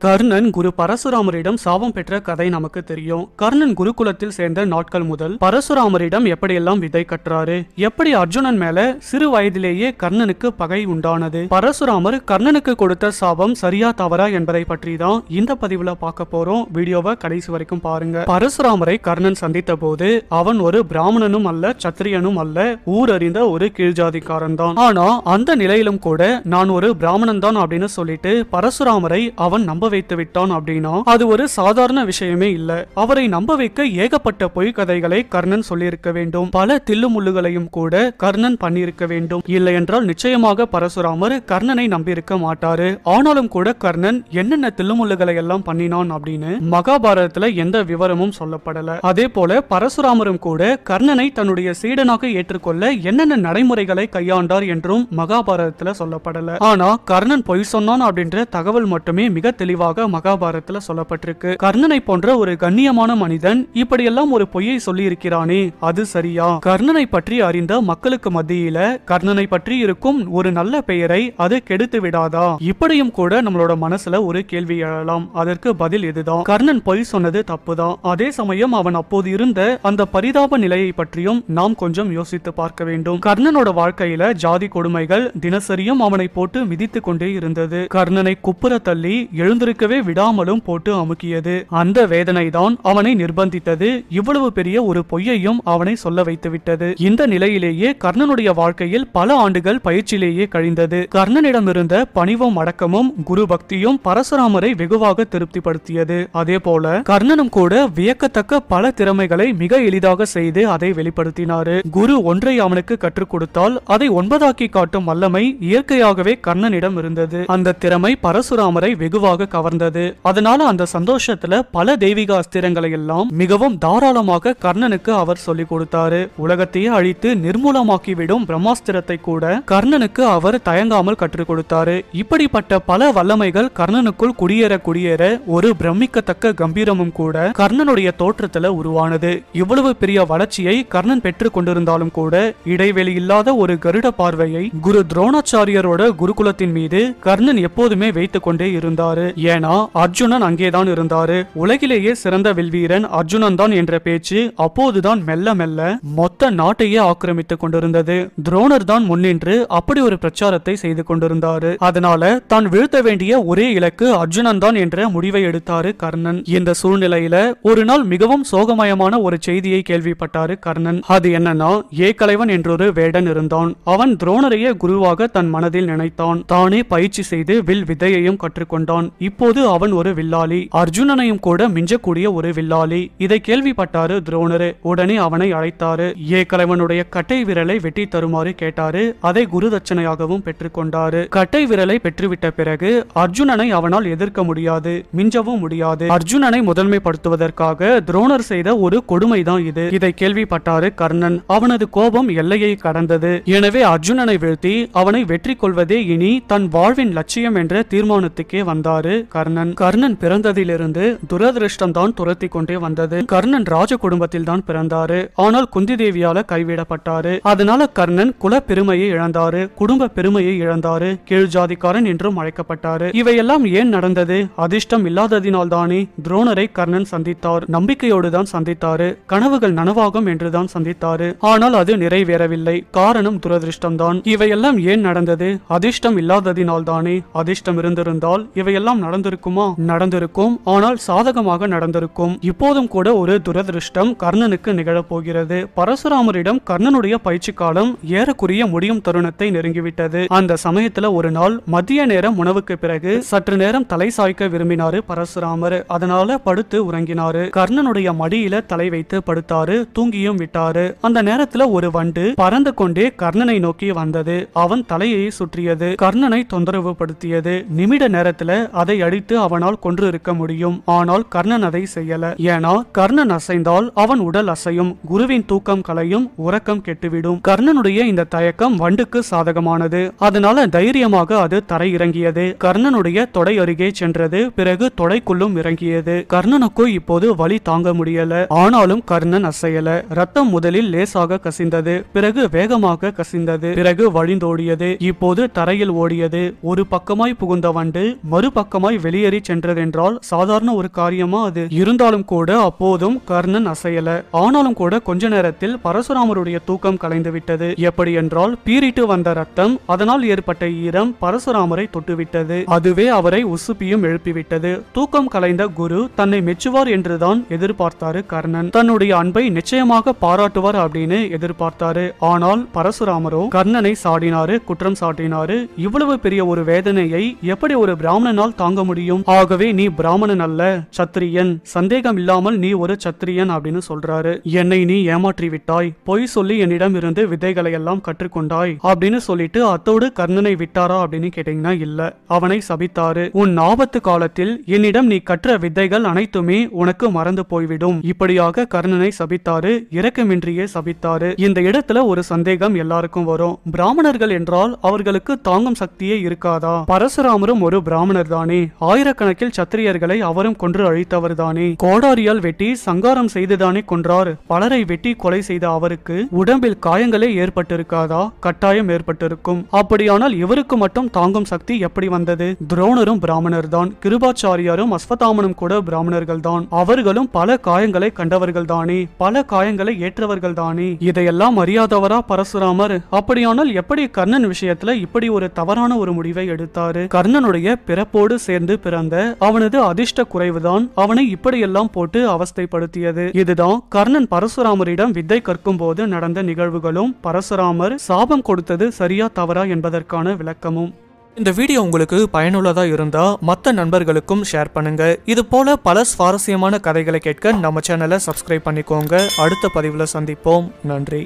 கர்ணன் குரு பரசுராமரிடம் சாபம் பெற்ற கதை நமக்கு தெரியும். கர்ணன் குருகுலத்தில் சேர்ந்த நாட்கள் முதல் பரசுராமரிடம் எப்படியெல்லாம் விதை கற்றாரு, எப்படி அர்ஜுனன் மேல சிறு வயதிலேயே கர்ணனுக்கு பகை உண்டானது, பரசுராமர் கர்ணனுக்கு கொடுத்த சாபம் சரியா தவறா என்பதை பற்றி தான் இந்த பதிவுல பார்க்க போறோம். வீடியோவை கடைசி வரைக்கும் பாருங்க. பரசுராமரை கர்ணன் சந்தித்த போது அவன் ஒரு பிராமணனும் அல்ல, சத்திரியனும் அல்ல, ஊரறிந்த ஒரு கீழ்ஜாதிக்காரன் தான். ஆனா அந்த நிலையிலும் கூட நான் ஒரு பிராமணன் தான் அப்படின்னு சொல்லிட்டு பரசுராமரை அவன் நம்ப வைத்து விட்டான் அப்படின்னா அது ஒரு சாதாரண விஷயமே இல்ல. அவரை நம்ப வைக்க ஏகப்பட்ட பொய் கதைகளை கர்ணன் சொல்லியிருக்க வேண்டும். பல தில்லுமுள்ளுகளையும் கூட கர்ணன் பண்ணியிருக்க வேண்டும். இல்லை என்றால் நிச்சயமாக பரசுராமர் கர்ணனை நம்பியிருக்க மாட்டாரு. ஆனாலும் கூட கர்ணன் என்னென்ன தில்லுமுள்ளுகளை எல்லாம் பண்ணினான் அப்படின்னு மகாபாரதத்துல எந்த விவரமும் சொல்லப்படல. அதே போல பரசுராமரும் கூட கர்ணனை தன்னுடைய சீடனாக ஏற்றுக்கொள்ள என்னென்ன நடைமுறைகளை கையாண்டார் என்றும் மகாபாரதத்துல சொல்லப்படல. ஆனா கர்ணன் பொய் சொன்னான் அப்படின்ற தகவல் மட்டுமே மிக தெளிவாக மகாபாரதத்துல சொல்லப்பட்டிருக்கு. கர்ணனை போன்ற ஒரு கண்ணியமான மனிதன் இப்படியெல்லாம் ஒரு பொய்யை சொல்லி இருக்கிறானே, அது சரியா? கர்ணனை பற்றி அறிந்த மக்களுக்கு மத்தியில கர்ணனை பற்றி இருக்கும் ஒரு நல்ல பெயரை அது கெடுத்து விடாதா? இப்படியும் கூட நம்மளோட மனசுல ஒரு கேள்வி எழலாம். அதற்கு பதில் இதுதான். கர்ணன் பொய் சொன்னது தப்புதான். அதே சமயம் அவன் அப்போது இருந்த அந்த பரிதாப நிலையை பற்றியும் நாம் கொஞ்சம் யோசித்து பார்க்க வேண்டும். கர்ணனோட வாழ்க்கையில ஜாதி கொடுமைகள் தினசரியும் அவனை போட்டு மிதித்து கொண்டே இருந்தது. கர்ணனை குப்புற தள்ளி எழுந்திருக்கவே விடாமலும் போட்டு அமுக்கியது. அந்த வேதனை தான் அவனை நிர்பந்தித்தது. இவ்வளவு பெரிய ஒரு பொய்யையும் அவனை சொல்ல வைத்து விட்டது. இந்த நிலையிலேயே கர்ணனுடைய வாழ்க்கையில் பல ஆண்டுகள் பயிற்சியிலேயே கழிந்தது. கர்ணனிடம் இருந்த பணிவும் அடக்கமும் குரு பக்தியும் பரசுராமரை வெகுவாக திருப்திப்படுத்தியது. அதே போல கர்ணனும் கூட வியக்கத்தக்க பல திறமைகளை மிக எளிதாக செய்து அதை வெளிப்படுத்தினாரு. குரு ஒன்றை அவனுக்கு கற்றுக் கொடுத்தால் அதை 9ஆக்கி காட்டும் வல்லமை இயற்கையாகவே கர்ணனிடம் இருந்தது. அந்த திறமை பரசுராமரை வெகுவாக கவர்ந்தது. அதனால அந்த சந்தோஷத்துல பல தெய்வீக அஸ்திரங்களை எல்லாம் மிகவும் தாராளமாக கர்ணனுக்கு அவர் சொல்லிக் கொடுத்தாரு. உலகத்தையே அழித்து நிர்மூலமாக்கிவிடும் பிரம்மாஸ்திரத்தை கூட கர்ணனுக்கு அவர் தயங்காமல் கற்றுக் கொடுத்தாரு. இப்படிப்பட்ட பல வல்லமைகள் கர்ணனுக்குள் குடியேற குடியேற ஒரு பிரமிக்கத்தக்க கம்பீரமும் கூட கர்ணனுடைய தோற்றத்துல உருவானது. இவ்வளவு பெரிய வளர்ச்சியை கர்ணன் பெற்றுக் கொண்டிருந்தாலும் கூட இடைவெளி இல்லாத ஒரு கருட பார்வையை குரு துரோணாச்சாரியரோட குருகுலத்தின் மீது கர்ணன் எப்போதுமே வைத்துக் கொண்டே இருந்தாரு. ஏன்னா அர்ஜுனன் அங்கேதான் இருந்தாரு. உலகிலேயே சிறந்த வில்வீரன் அர்ஜுனன் தான் என்ற பேச்சு அப்போதுதான் மெல்ல மெல்ல மொத்த நாட்டையே ஆக்கிரமித்துக் கொண்டிருந்தது. துரோணர் தான் முன்னின்று அப்படி ஒரு பிரச்சாரத்தை செய்து கொண்டிருந்தாரு. அதனால தான் வீழ்த்த வேண்டிய ஒரே இலக்கு அர்ஜுனன் தான் என்ற முடிவை எடுத்தாரு கர்ணன். இந்த சூழ்நிலையில ஒரு நாள் மிகவும் சோகமயமான ஒரு செய்தியை கேள்விப்பட்டாரு கர்ணன். அது என்னன்னா, ஏகலைவன் என்றொரு வேடன் இருந்தான். அவன் துரோணரையே குருவாக தன் மனதில் நினைத்தான். தானே பயிற்சி செய்து வில் வித்தையையும் கற்றுக்கொண்டான். இப்போது அவன் ஒரு வில்லாளி, அர்ஜுனனையும் கூட மிஞ்சக்கூடிய ஒரு வில்லாளி. இதை கேள்விப்பட்டாரு துரோணரு. உடனே அவனை அழைத்தாரு. ஏகலைவனுடைய கட்டை விரலை வெட்டி தருமாறு கேட்டாரு. அதை குரு தட்சணையாகவும் பெற்றுக்கொண்டாரு. கட்டை விரலை பெற்றுவிட்ட பிறகு அர்ஜுனனை அவனால் எதிர்க்க முடியாது, மிஞ்சவும் முடியாது. அர்ஜுனனை முதன்மைப்படுத்துவதற்காக துரோணர் செய்த ஒரு கொடுமைதான் இது. இதை கேள்விப்பட்டாரு கர்ணன். அவனது கோபம் எல்லையை கடந்தது. எனவே அர்ஜுனனை வீழ்த்தி அவனை வெற்றி கொள்வதே இனி தன் வாழ்வின் லட்சியம் என்ற தீர்மானத்துக்கே வந்தாரு கர்ணன். கர்ணன் பிறந்ததிலிருந்து துரதிருஷ்டம் தான் துரத்தி கொண்டே வந்தது. கர்ணன் ராஜ குடும்பத்தில் தான் பிறந்தாரு. ஆனால் குந்தி தேவியால கைவிடப்பட்டாரு. அதனால கர்ணன் குல பெருமையை இழந்தாரு, குடும்ப பெருமையை இழந்தாரு, கீழ் ஜாதிக்காரன் என்றும் அழைக்கப்பட்டாரு. இவையெல்லாம் ஏன் நடந்தது? அதிர்ஷ்டம் இல்லாததினால் தானே. துரோணரை கர்ணன் சந்தித்தார். நம்பிக்கையோடு தான் சந்தித்தாரு. கனவுகள் நனவாகும் என்றுதான் சந்தித்தாரு. ஆனால் அது நிறைவேறவில்லை. காரணம் துரதிருஷ்டம் தான். இவையெல்லாம் ஏன் நடந்தது? அதிர்ஷ்டம் இல்லாததினால் தானே. அதிர்ஷ்டம் இருந்திருந்தால் இவையெல்லாம் நடந்திருக்குமா? நடந்திருக்கும். ஆனால் சாதகமாக நடந்திருக்கும். இப்போதும் கூட ஒரு துரதிருஷ்டம் கர்ணனுக்கு நிகழப்போகிறது. பரசுராமரிடம் கர்ணனுடைய பயிற்சி காலம் ஏறக்குறைய முடியும் தருணத்தை நெருங்கிவிட்டது. அந்த சமயத்துல ஒரு நாள் மதிய நேரம் உணவுக்கு பிறகு சற்று நேரம் தலை சாய்க்க விரும்பினாரு பரசுராமர். அதனால படுத்து உறங்கினாரு. கர்ணனுடைய மடியில தலை வைத்து படுத்தாரு. தூங்கியும் விட்டாரு. அந்த நேரத்துல ஒரு வண்டு பறந்து கொண்டே கர்ணனை நோக்கி வந்தது. அவன் தலையை சுற்றியது. கர்ணனை தொந்தரவு படுத்தியது. நிமிட நேரத்துல அதை அடித்து அவனால் கொன்று இருக்க முடியும். ஆனால் கர்ணன் அதை செய்யல. ஏன்னா கர்ணன் அசைந்தால் அவன் உடல் அசையும், குருவின் தூக்கம் கலையும், உறக்கம் கெட்டுவிடும். கர்ணனுடைய இந்த தயக்கம் வண்டுக்கு சாதகமானது. அதனால தைரியமாக அது தரை இறங்கியது. கர்ணனுடைய தொடை அருகே சென்றது. பிறகு தொடைக்குள்ளும் இறங்கியது. கர்ணனுக்கு இப்போது வலி தாங்க முடியல. ஆனாலும் கர்ணன் அசையல. ரத்தம் முதலில் லேசாக கசிந்தது. பிறகு வேகமாக கசிந்தது. பிறகு வழிந்தோடியது. இப்போது தரையில் ஓடியது. ஒரு பக்கமாய் புகுந்த வண்டு மறுபக்கமாய் வேகமாய் வெளியேறி சென்றதென்றால் சாதாரண ஒரு காரியமா அது? இருந்தாலும் கூட அப்போதும் கர்ணன் அசையல. ஆனாலும் கூட கொஞ்ச நேரத்தில் பரசுராமருடைய தூக்கம் கலைந்து விட்டது. எப்படி என்றால் பீறிட்டு வந்த ரத்தம், அதனால் ஏற்பட்ட ஈரம் பரசுராமரை தொட்டுவிட்டது. அதுவே அவரை உசுப்பியும் எழுப்பிவிட்டது. தூக்கம் கலைந்த குரு தன்னை மெச்சுவார் என்றுதான் எதிர்பார்த்தாரு கர்ணன். தன்னுடைய அன்பை நிச்சயமாக பாராட்டுவார் அப்படின்னு எதிர்பார்த்தாரு. ஆனால் பரசுராமரோ கர்ணனை சாடினாரு, குற்றம் சாட்டினாரு. இவ்வளவு பெரிய ஒரு வேதனையை எப்படி ஒரு பிராமணனால் தாங்க முடியும்? ஆகவே நீ பிராமணன் அல்ல, சத்திரியன். சந்தேகம் இல்லாமல் நீ ஒரு சத்திரியன் அப்படின்னு சொல்றாரு. என்னை நீ ஏமாற்றி விட்டாய், பொய் சொல்லி என்னிடம் இருந்து விதைகளை எல்லாம் கற்றுக்கொண்டாய் அப்படின்னு சொல்லிட்டு அத்தோடு கர்ணனை விட்டாரா அப்படின்னு கேட்டீங்கன்னா இல்ல, அவனை சபித்தாரு. உன் ஆபத்து காலத்தில் என்னிடம் நீ கற்ற வித்தைகள் அனைத்துமே உனக்கு மறந்து போய்விடும். இப்படியாக கர்ணனை சபித்தாரு, இரக்கமின்றியே சபித்தாரு. இந்த இடத்துல ஒரு சந்தேகம் எல்லாருக்கும் வரும். பிராமணர்கள் என்றால் அவர்களுக்கு தாங்கும் சக்தியே இருக்காதா? பரசுராமரும் ஒரு பிராமணர் தானே, ஆயிரக்கணக்கில் சத்திரியர்களை அவரும் கொன்று அழித்தவர் தானே, கோடாரியால் வெட்டி சங்காரம் செய்துதானே கொன்றார். பலரை வெட்டி கொலை செய்த அவருக்கு உடம்பில் காயங்களே ஏற்பட்டிருக்காதா? கட்டாயம் ஏற்பட்டிருக்கும். அப்படியானால் இவருக்கு மட்டும் தாங்கும் சக்தி எப்படி வந்தது? துரோணரும் பிராமணர் தான், கிருபாச்சாரியாரும் அஸ்வத்தாமனும் கூட பிராமணர்கள் தான். அவர்களும் பல காயங்களை கண்டவர்கள் தானே, பல காயங்களை ஏற்றவர்கள் தானே. இதையெல்லாம் அறியாதவரா பரசுராமர்? அப்படியானால் எப்படி கர்ணன் விஷயத்துல இப்படி ஒரு தவறான ஒரு முடிவை எடுத்தாரு? கர்ணனுடைய பிறப்போடு சேர்ந்து பிறந்த அவனது அதிர்ஷ்ட குறைவுதான் அவனை இப்படியெல்லாம் போட்டு அவஸ்தைப்படுத்தியது. இதுதான் கர்ணன் பரசுராமரிடம் வித்தை கற்கும் போது நடந்த நிகழ்வுகளும் பரசுராமர் சாபம் கொடுத்தது சரியா தவறா என்பதற்கான விளக்கமும். இந்த வீடியோ உங்களுக்கு பயனுள்ளதா இருந்தா மற்ற நண்பர்களுக்கும் ஷேர் பண்ணுங்க. இது போல பல சுவாரஸ்யமான கதைகளை கேட்க நம்ம சேனலை சப்ஸ்கிரைப் பண்ணிக்கோங்க. அடுத்த பதிவுல சந்திப்போம். நன்றி.